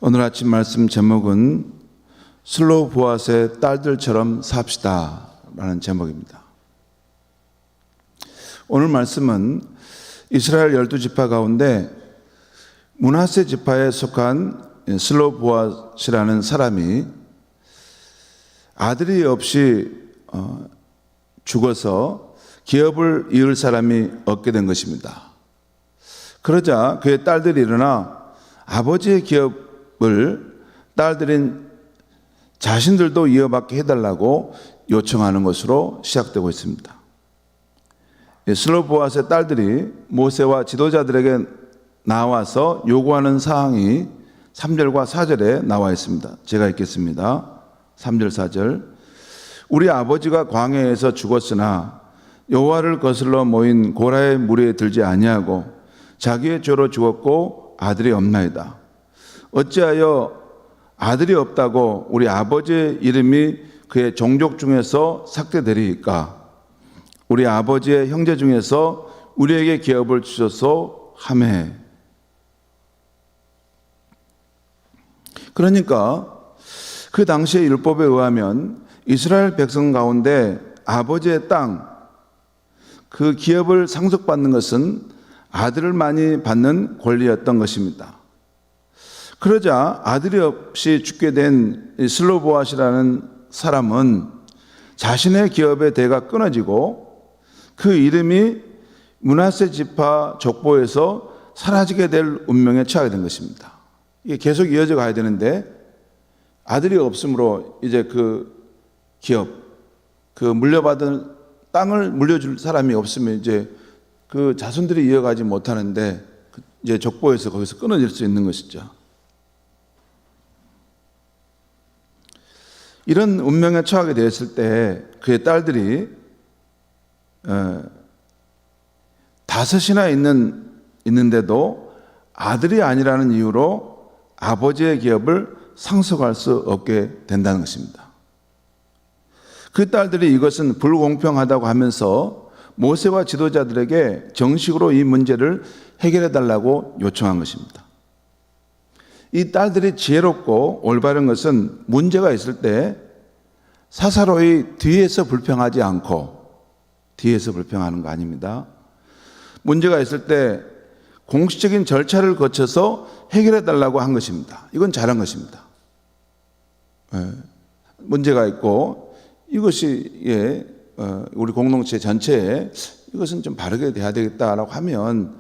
오늘 아침 말씀 제목은 슬로보앗의 딸들처럼 삽시다 라는 제목입니다. 오늘 말씀은 이스라엘 12지파 가운데 므낫세 지파에 속한 슬로보앗이라는 사람이 아들이 없이 죽어서 기업을 이을 사람이 없게 된 것입니다. 그러자 그의 딸들이 일어나 아버지의 기업을 딸들인 자신들도 이어받게 해달라고 요청하는 것으로 시작되고 있습니다. 슬로보앗의 딸들이 모세와 지도자들에게 나와서 요구하는 사항이 3절과 4절에 나와 있습니다. 제가 읽겠습니다. 3절 4절. 우리 아버지가 광야에서 죽었으나 여호와를 거슬러 모인 고라의 무리에 들지 아니하고 자기의 죄로 죽었고 아들이 없나이다. 어찌하여 아들이 없다고 우리 아버지의 이름이 그의 종족 중에서 삭제되리이까? 우리 아버지의 형제 중에서 우리에게 기업을 주셔서 하매. 그러니까 그 당시의 율법에 의하면 이스라엘 백성 가운데 아버지의 땅, 그 기업을 상속받는 것은 아들을 많이 받는 권리였던 것입니다. 그러자 아들이 없이 죽게 된 슬로보앗이라는 사람은 자신의 기업의 대가 끊어지고 그 이름이 므낫세 지파 족보에서 사라지게 될 운명에 처하게 된 것입니다. 이게 계속 이어져 가야 되는데 아들이 없으므로 이제 그 기업, 그 물려받은 땅을 물려줄 사람이 없으면 이제 그 자손들이 이어가지 못하는데 이제 족보에서 거기서 끊어질 수 있는 것이죠. 이런 운명에 처하게 되었을 때 그의 딸들이 5이나 있는데도 아들이 아니라는 이유로 아버지의 기업을 상속할 수 없게 된다는 것입니다. 그 딸들이 이것은 불공평하다고 하면서 모세와 지도자들에게 정식으로 이 문제를 해결해 달라고 요청한 것입니다. 이 딸들이 지혜롭고 올바른 것은 문제가 있을 때 사사로이 뒤에서 불평하지 않고, 뒤에서 불평하는 거 아닙니다. 문제가 있을 때 공식적인 절차를 거쳐서 해결해 달라고 한 것입니다. 이건 잘한 것입니다. 문제가 있고 이것이 우리 공동체 전체에 이것은 좀 바르게 돼야 되겠다라고 하면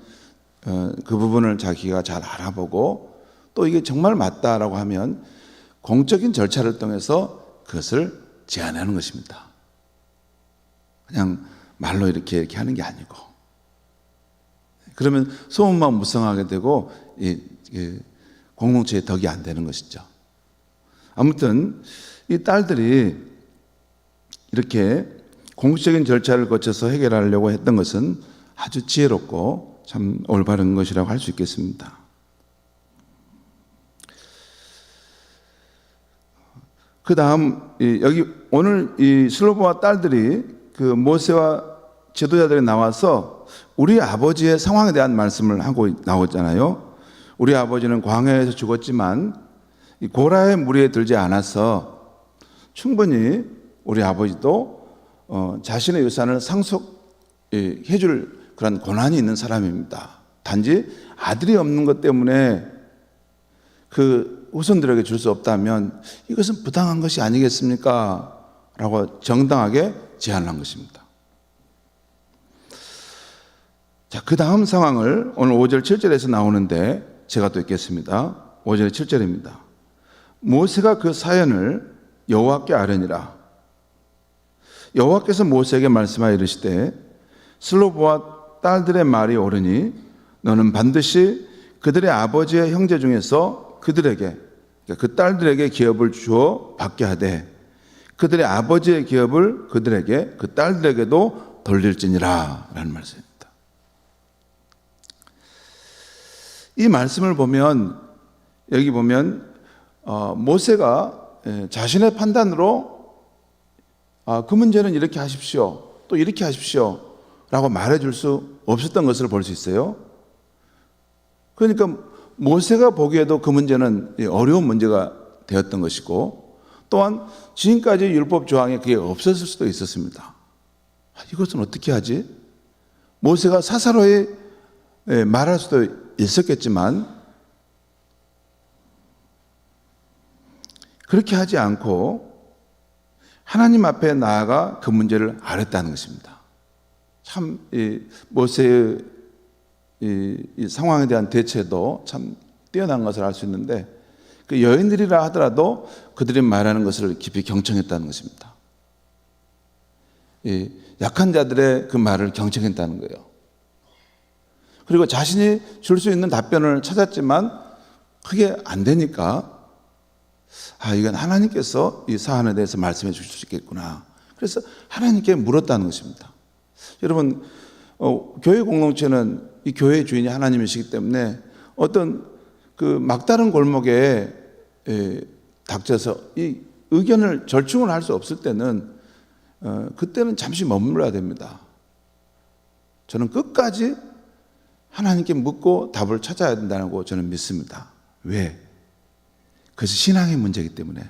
그 부분을 자기가 잘 알아보고 또 이게 정말 맞다라고 하면 공적인 절차를 통해서 그것을 제안하는 것입니다. 그냥 말로 이렇게 하는 게 아니고, 그러면 소문만 무성하게 되고 공동체의 덕이 안 되는 것이죠. 아무튼 이 딸들이 이렇게 공식적인 절차를 거쳐서 해결하려고 했던 것은 아주 지혜롭고 참 올바른 것이라고 할 수 있겠습니다. 그 다음 여기 오늘 이 슬로보앗 딸들이 그 모세와 지도자들이 나와서 우리 아버지의 상황에 대한 말씀을 하고 나오잖아요. 우리 아버지는 광야에서 죽었지만 고라의 무리에 들지 않아서 충분히 우리 아버지도 자신의 유산을 상속해 줄 그런 권한이 있는 사람입니다. 단지 아들이 없는 것 때문에 그 후손들에게 줄 수 없다면 이것은 부당한 것이 아니겠습니까? 라고 정당하게 제안한 것입니다. 자, 그 다음 상황을 오늘 5절 7절에서 나오는데 제가 또 읽겠습니다. 5절 7절입니다. 모세가 그 사연을 여호와께 아뢰니라. 여호와께서 모세에게 말씀하여 이르시되 슬로보앗 딸들의 말이 옳으니 너는 반드시 그들의 아버지의 형제 중에서 그들에게, 그 딸들에게 기업을 주어 받게 하되 그들의 아버지의 기업을 그들에게, 그 딸들에게도 돌릴지니라 라는 말씀입니다. 이 말씀을 보면 여기 보면 모세가 자신의 판단으로 그 문제는 이렇게 하십시오, 또 이렇게 하십시오 라고 말해줄 수 없었던 것을 볼 수 있어요. 그러니까 모세가 보기에도 그 문제는 어려운 문제가 되었던 것이고, 또한 지금까지 율법 조항에 그게 없었을 수도 있었습니다. 이것은 어떻게 하지? 모세가 사사로이 말할 수도 있었겠지만 그렇게 하지 않고 하나님 앞에 나아가 그 문제를 아뢰었다는 것입니다. 참 모세의 이 상황에 대한 대처도 참 뛰어난 것을 알 수 있는데, 그 여인들이라 하더라도 그들이 말하는 것을 깊이 경청했다는 것입니다. 약한 자들의 그 말을 경청했다는 거예요. 그리고 자신이 줄 수 있는 답변을 찾았지만 그게 안 되니까 이건 하나님께서 이 사안에 대해서 말씀해 주실 수 있겠구나. 그래서 하나님께 물었다는 것입니다. 여러분, 교회 공동체는 이 교회의 주인이 하나님이시기 때문에 어떤 그 막다른 골목에 닥쳐서 이 의견을 절충을 할 수 없을 때는 그때는 잠시 머물러야 됩니다. 저는 끝까지 하나님께 묻고 답을 찾아야 된다고 저는 믿습니다. 왜? 그것이 신앙의 문제이기 때문에.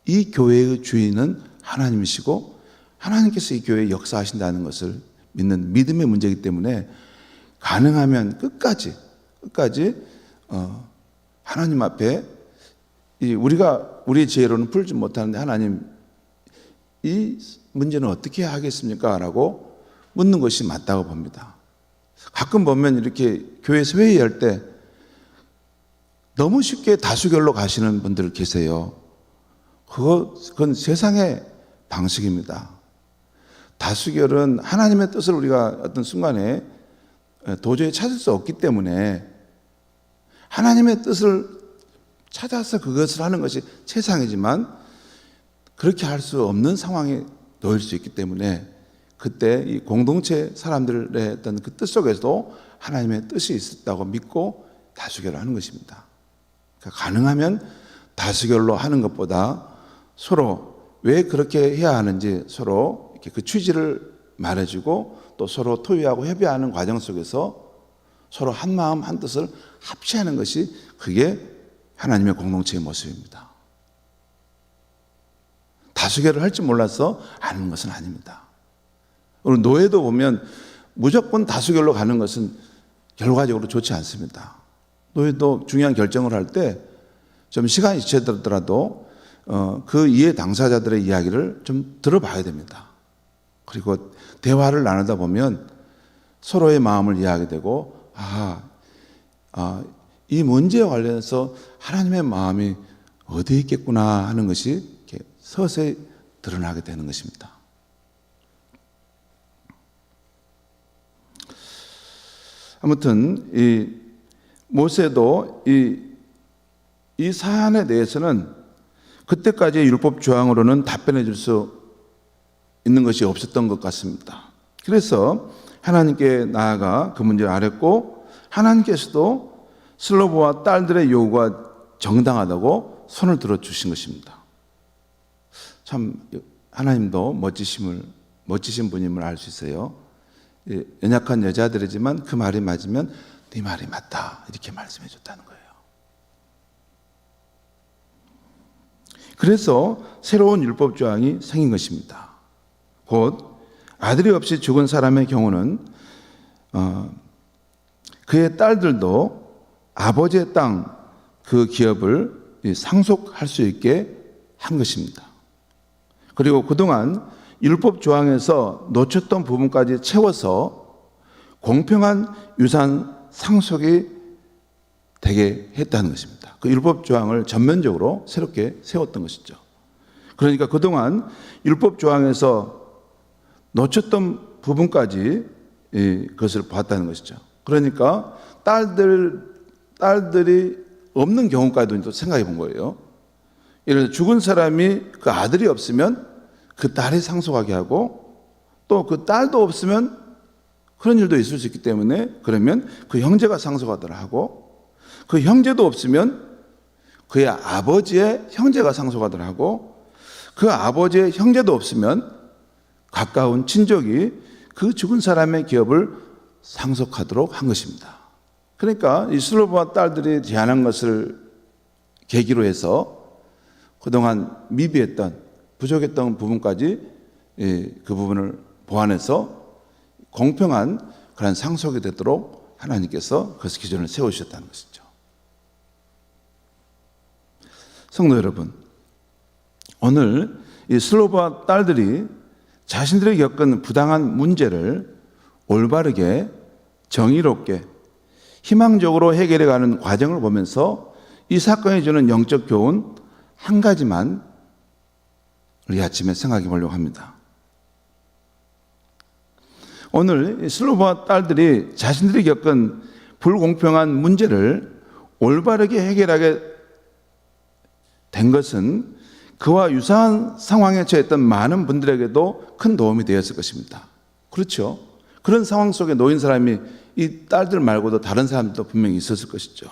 이 교회의 주인은 하나님이시고 하나님께서 이 교회에 역사하신다는 것을 믿는 믿음의 문제이기 때문에 가능하면 끝까지 하나님 앞에 우리가 우리의 지혜로는 풀지 못하는데 하나님, 이 문제는 어떻게 하겠습니까? 라고 묻는 것이 맞다고 봅니다. 가끔 보면 이렇게 교회에서 회의할 때 너무 쉽게 다수결로 가시는 분들 계세요. 그건 세상의 방식입니다. 다수결은 하나님의 뜻을 우리가 어떤 순간에 도저히 찾을 수 없기 때문에 하나님의 뜻을 찾아서 그것을 하는 것이 최상이지만 그렇게 할 수 없는 상황에 놓일 수 있기 때문에 그때 이 공동체 사람들의 어떤 그 뜻 속에서도 하나님의 뜻이 있었다고 믿고 다수결을 하는 것입니다. 그러니까 가능하면 다수결로 하는 것보다 서로 왜 그렇게 해야 하는지 서로 이렇게 그 취지를 말해주고 또 서로 토의하고 협의하는 과정 속에서 서로 한 마음 한 뜻을 합치하는 것이 그게 하나님의 공동체의 모습입니다. 다수결을 할 줄 몰라서 하는 것은 아닙니다. 오늘 노예도 보면 무조건 다수결로 가는 것은 결과적으로 좋지 않습니다. 노예도 중요한 결정을 할 때 좀 시간이 지체되더라도 그 이해 당사자들의 이야기를 좀 들어봐야 됩니다. 그리고 대화를 나누다 보면 서로의 마음을 이해하게 되고 이 문제에 관련해서 하나님의 마음이 어디에 있겠구나 하는 것이 이렇게 서서히 드러나게 되는 것입니다. 아무튼 이 모세도 이 사안에 대해서는 그때까지의 율법 조항으로는 답변해 줄 수 있는 것이 없었던 것 같습니다. 그래서 하나님께 나아가 그 문제를 아뢰고 하나님께서도 슬로보와 딸들의 요구가 정당하다고 손을 들어주신 것입니다. 참 하나님도 멋지신 분임을 알 수 있어요. 연약한 여자들이지만 그 말이 맞으면 네 말이 맞다 이렇게 말씀해 줬다는 거예요. 그래서 새로운 율법 조항이 생긴 것입니다. 곧 아들이 없이 죽은 사람의 경우는 그의 딸들도 아버지의 땅 그 기업을 상속할 수 있게 한 것입니다. 그리고 그동안 율법 조항에서 놓쳤던 부분까지 채워서 공평한 유산 상속이 되게 했다는 것입니다. 그 율법 조항을 전면적으로 새롭게 세웠던 것이죠. 그러니까 그동안 율법 조항에서 놓쳤던 부분까지 그것을 봤다는 것이죠. 그러니까 딸들이 없는 경우까지도 생각해 본 거예요. 예를 들어 죽은 사람이 그 아들이 없으면 그 딸이 상속하게 하고 또 그 딸도 없으면 그런 일도 있을 수 있기 때문에 그러면 그 형제가 상속하도록 하고 그 형제도 없으면 그의 아버지의 형제가 상속하도록 하고 그 아버지의 형제도 없으면 가까운 친족이 그 죽은 사람의 기업을 상속하도록 한 것입니다. 그러니까 이 슬로바 딸들이 제안한 것을 계기로 해서 그동안 미비했던 부족했던 부분까지 그 부분을 보완해서 공평한 그런 상속이 되도록 하나님께서 그 기준을 세우셨다는 것이죠. 성도 여러분, 오늘 이 슬로바 딸들이 자신들이 겪은 부당한 문제를 올바르게 정의롭게 희망적으로 해결해가는 과정을 보면서 이 사건이 주는 영적 교훈 한 가지만 우리 아침에 생각해 보려고 합니다. 오늘 슬로바 딸들이 자신들이 겪은 불공평한 문제를 올바르게 해결하게 된 것은 그와 유사한 상황에 처했던 많은 분들에게도 큰 도움이 되었을 것입니다. 그렇죠? 그런 상황 속에 놓인 사람이 이 딸들 말고도 다른 사람들도 분명히 있었을 것이죠.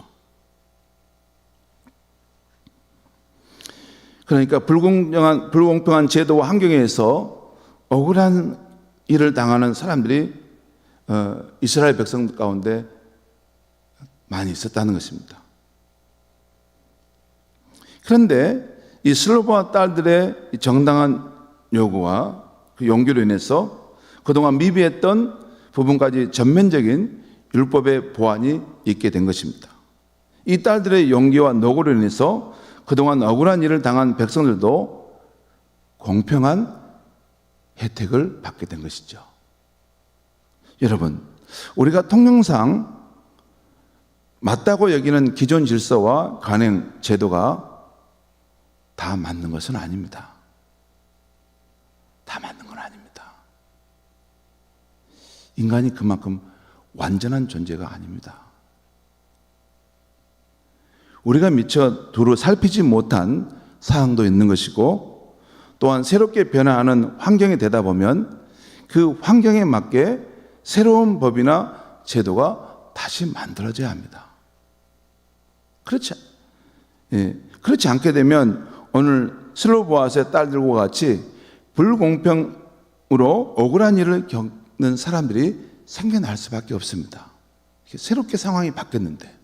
그러니까 불공평한 제도와 환경에서 억울한 일을 당하는 사람들이 이스라엘 백성 가운데 많이 있었다는 것입니다. 그런데 이 슬로바 딸들의 정당한 요구와 그 용기로 인해서 그동안 미비했던 부분까지 전면적인 율법의 보완이 있게 된 것입니다. 이 딸들의 용기와 노고로 인해서 그동안 억울한 일을 당한 백성들도 공평한 혜택을 받게 된 것이죠. 여러분, 우리가 통념상 맞다고 여기는 기존 질서와 관행 제도가 다 맞는 것은 아닙니다. 다 맞는 건 아닙니다. 인간이 그만큼 완전한 존재가 아닙니다. 우리가 미처 두루 살피지 못한 사항도 있는 것이고, 또한 새롭게 변화하는 환경이 되다 보면 그 환경에 맞게 새로운 법이나 제도가 다시 만들어져야 합니다. 그렇지 않게 되면 오늘 슬로보아스의 딸들과 같이 불공평으로 억울한 일을 겪는 사람들이 생겨날 수밖에 없습니다. 새롭게 상황이 바뀌었는데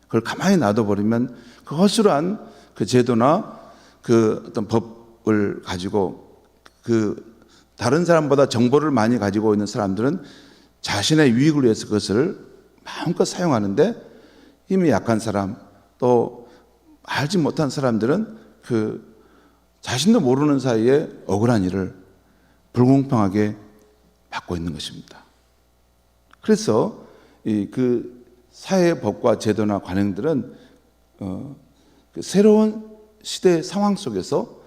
그걸 가만히 놔둬버리면 그 허술한 그 제도나 그 어떤 법을 가지고 그 다른 사람보다 정보를 많이 가지고 있는 사람들은 자신의 유익을 위해서 그것을 마음껏 사용하는데, 힘이 약한 사람 또 알지 못한 사람들은 그 자신도 모르는 사이에 억울한 일을 불공평하게 받고 있는 것입니다. 그래서 그 사회의 법과 제도나 관행들은 그 새로운 시대의 상황 속에서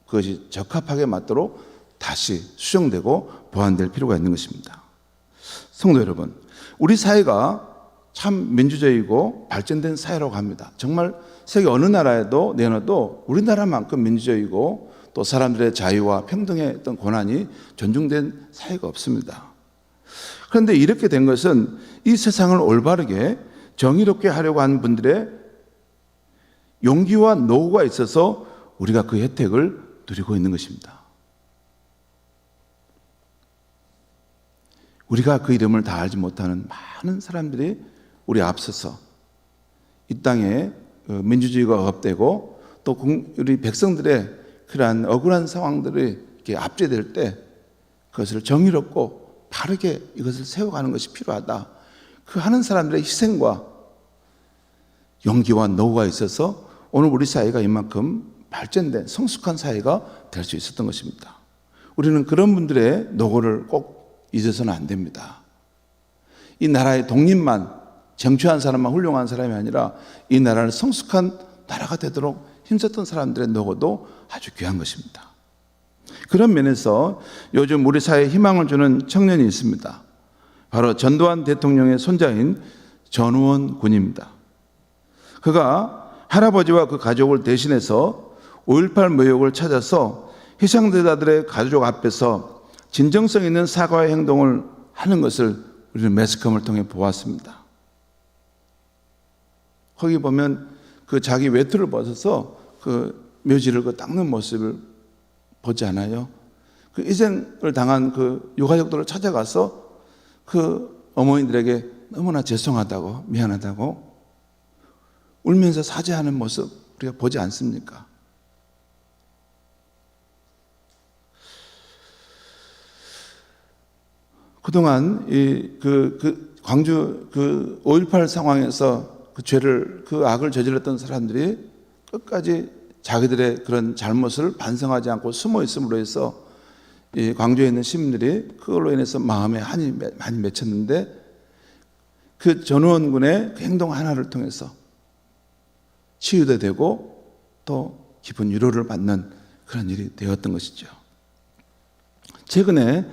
그것이 적합하게 맞도록 다시 수정되고 보완될 필요가 있는 것입니다. 성도 여러분, 우리 사회가 참 민주적이고 발전된 사회라고 합니다. 정말 세계 어느 나라에도 내놔도 우리나라만큼 민주적이고 또 사람들의 자유와 평등의 어떤 권한이 존중된 사회가 없습니다. 그런데 이렇게 된 것은 이 세상을 올바르게 정의롭게 하려고 하는 분들의 용기와 노고가 있어서 우리가 그 혜택을 누리고 있는 것입니다. 우리가 그 이름을 다 알지 못하는 많은 사람들이 우리 앞서서 이 땅에 민주주의가 억압되고 또 우리 백성들의 그러한 억울한 상황들이 이렇게 압제될 때 그것을 정의롭고 바르게 이것을 세워가는 것이 필요하다. 그 하는 사람들의 희생과 용기와 노고가 있어서 오늘 우리 사회가 이만큼 발전된 성숙한 사회가 될 수 있었던 것입니다. 우리는 그런 분들의 노고를 꼭 잊어서는 안 됩니다. 이 나라의 독립만 정치한 사람만 훌륭한 사람이 아니라 이 나라를 성숙한 나라가 되도록 힘썼던 사람들의 노고도 아주 귀한 것입니다. 그런 면에서 요즘 우리 사회에 희망을 주는 청년이 있습니다. 바로 전두환 대통령의 손자인 전우원 군입니다. 그가 할아버지와 그 가족을 대신해서 5.18 묘역을 찾아서 희생자들의 가족 앞에서 진정성 있는 사과의 행동을 하는 것을 우리는 매스컴을 통해 보았습니다. 거기 보면 그 자기 외투를 벗어서 그 묘지를 닦는 모습을 보지 않아요? 그 희생을 당한 그 유가족들을 찾아가서 그 어머니들에게 너무나 죄송하다고, 미안하다고 울면서 사죄하는 모습 우리가 보지 않습니까? 그동안 광주 5.18 상황에서 그 악을 저질렀던 사람들이 끝까지 자기들의 그런 잘못을 반성하지 않고 숨어 있음으로 해서 이 광주에 있는 시민들이 그걸로 인해서 마음에 한이 많이 맺혔는데, 그 전우원 군의 그 행동 하나를 통해서 치유도 되고 또 깊은 위로를 받는 그런 일이 되었던 것이죠. 최근에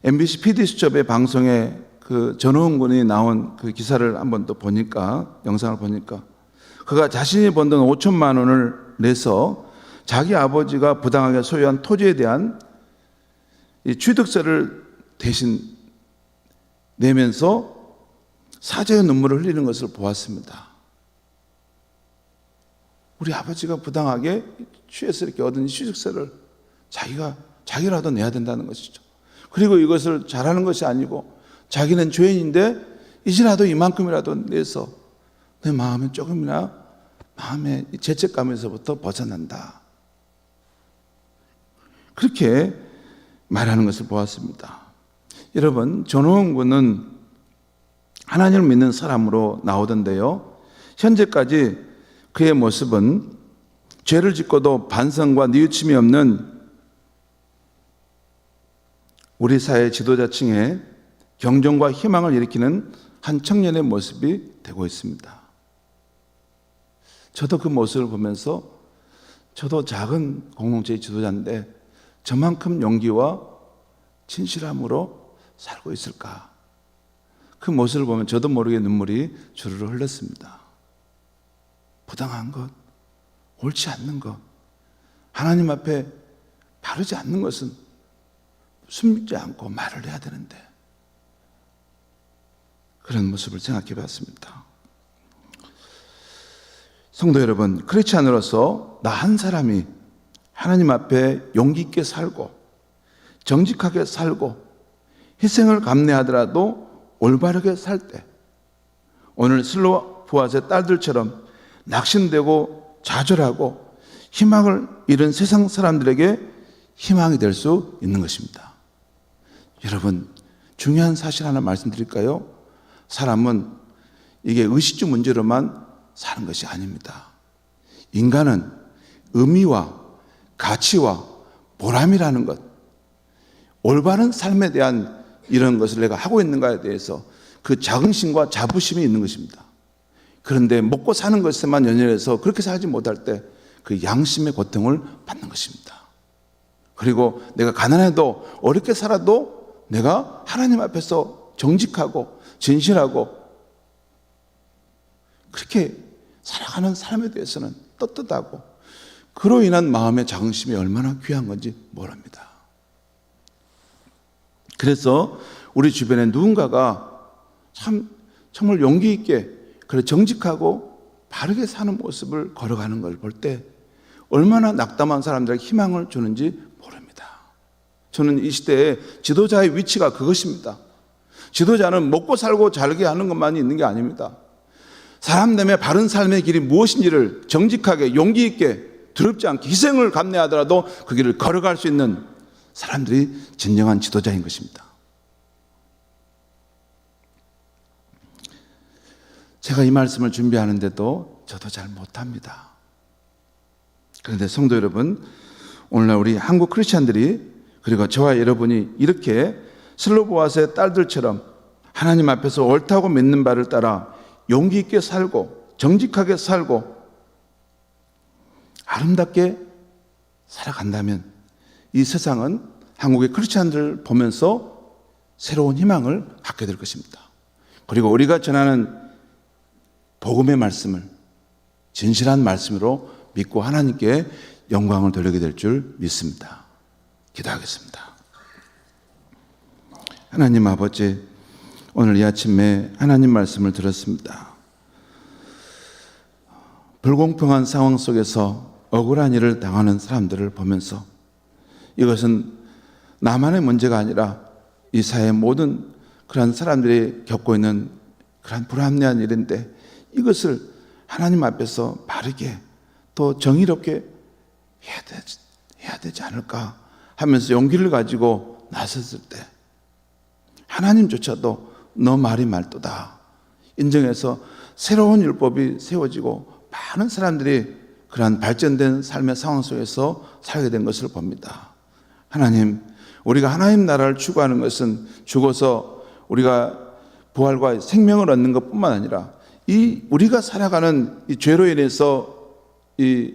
MBC PD수첩의 방송에 그 전우원 군이 나온 그 기사를 한번 또 보니까, 영상을 보니까, 그가 자신이 번 돈 5천만 원을 내서 자기 아버지가 부당하게 소유한 토지에 대한 이 취득세를 대신 내면서 사죄의 눈물을 흘리는 것을 보았습니다. 우리 아버지가 부당하게 취해서 이렇게 얻은 취득세를 자기라도 내야 된다는 것이죠. 그리고 이것을 잘하는 것이 아니고 자기는 죄인인데 이제라도 이만큼이라도 내서 내 마음에 조금이나 마음의 죄책감에서부터 벗어난다. 그렇게 말하는 것을 보았습니다. 여러분, 전우원 군은 하나님을 믿는 사람으로 나오던데요, 현재까지 그의 모습은 죄를 짓고도 반성과 뉘우침이 없는 우리 사회 지도자층에 경종과 희망을 일으키는 한 청년의 모습이 되고 있습니다. 저도 그 모습을 보면서, 저도 작은 공동체의 지도자인데 저만큼 용기와 진실함으로 살고 있을까? 그 모습을 보면 저도 모르게 눈물이 주르르 흘렀습니다. 부당한 것, 옳지 않는 것, 하나님 앞에 바르지 않는 것은 숨지 않고 말을 해야 되는데, 그런 모습을 생각해 봤습니다. 성도 여러분, 크리스찬으로서 나 한 사람이 하나님 앞에 용기 있게 살고 정직하게 살고 희생을 감내하더라도 올바르게 살 때, 오늘 슬로보아스의 딸들처럼 낙심되고 좌절하고 희망을 잃은 세상 사람들에게 희망이 될 수 있는 것입니다. 여러분, 중요한 사실 하나 말씀드릴까요? 사람은 이게 의식주 문제로만 사는 것이 아닙니다. 인간은 의미와 가치와 보람이라는 것, 올바른 삶에 대한 이런 것을 내가 하고 있는가에 대해서 그 자긍심과 자부심이 있는 것입니다. 그런데 먹고 사는 것에만 연연해서 그렇게 살지 못할 때 그 양심의 고통을 받는 것입니다. 그리고 내가 가난해도 어렵게 살아도 내가 하나님 앞에서 정직하고 진실하고 그렇게 살아가는 삶에 대해서는 떳떳하고, 그로 인한 마음의 자긍심이 얼마나 귀한 건지 모릅니다. 그래서 우리 주변에 누군가가 정말 용기 있게 정직하고 바르게 사는 모습을 걸어가는 걸 볼 때 얼마나 낙담한 사람들에게 희망을 주는지 모릅니다. 저는 이 시대에 지도자의 위치가 그것입니다. 지도자는 먹고 살고 잘게 하는 것만이 있는 게 아닙니다. 사람 때문에 바른 삶의 길이 무엇인지를 정직하게 용기 있게 두렵지 않게 희생을 감내하더라도 그 길을 걸어갈 수 있는 사람들이 진정한 지도자인 것입니다. 제가 이 말씀을 준비하는데도 저도 잘 못합니다. 그런데 성도 여러분, 오늘날 우리 한국 크리스찬들이, 그리고 저와 여러분이 이렇게 슬로보아스의 딸들처럼 하나님 앞에서 옳다고 믿는 바를 따라 용기 있게 살고 정직하게 살고 아름답게 살아간다면 이 세상은 한국의 크리스찬들을 보면서 새로운 희망을 갖게 될 것입니다. 그리고 우리가 전하는 복음의 말씀을 진실한 말씀으로 믿고 하나님께 영광을 돌리게 될 줄 믿습니다. 기도하겠습니다. 하나님 아버지, 오늘 이 아침에 하나님 말씀을 들었습니다. 불공평한 상황 속에서 억울한 일을 당하는 사람들을 보면서 이것은 나만의 문제가 아니라 이 사회의 모든 그런 사람들이 겪고 있는 그런 불합리한 일인데 이것을 하나님 앞에서 바르게 또 정의롭게 해야 되지 않을까 하면서 용기를 가지고 나섰을 때 하나님조차도 너 말이 말도다 인정해서 새로운 율법이 세워지고 많은 사람들이 그러한 발전된 삶의 상황 속에서 살게 된 것을 봅니다. 하나님, 우리가 하나님 나라를 추구하는 것은 죽어서 우리가 부활과 생명을 얻는 것뿐만 아니라 이 우리가 살아가는 이 죄로 인해서 이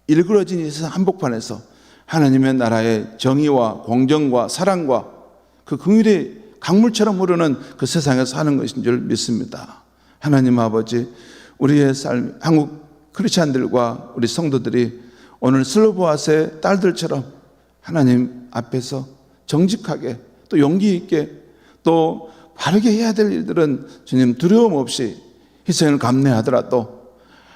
일그러진 이 세상 한복판에서 하나님의 나라의 정의와 공정과 사랑과 그 긍휼이 강물처럼 흐르는 그 세상에 사는 것인 줄 믿습니다. 하나님 아버지, 우리의 삶, 한국 크리스찬들과 우리 성도들이 오늘 슬로보아스의 딸들처럼 하나님 앞에서 정직하게 또 용기 있게 또 바르게 해야 될 일들은 주님 두려움 없이 희생을 감내하더라도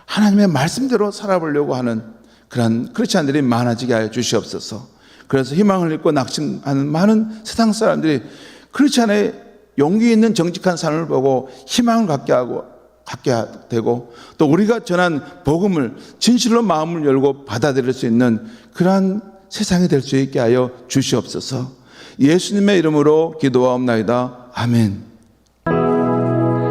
하나님의 말씀대로 살아보려고 하는 그런 크리스찬들이 많아지게 하여 주시옵소서. 그래서 희망을 잃고 낙심하는 많은 세상 사람들이 크리스찬의 용기 있는 정직한 삶을 보고 희망을 갖게 되고 또 우리가 전한 복음을 진실로 마음을 열고 받아들일 수 있는 그러한 세상이 될 수 있게 하여 주시옵소서. 예수님의 이름으로 기도하옵나이다. 아멘.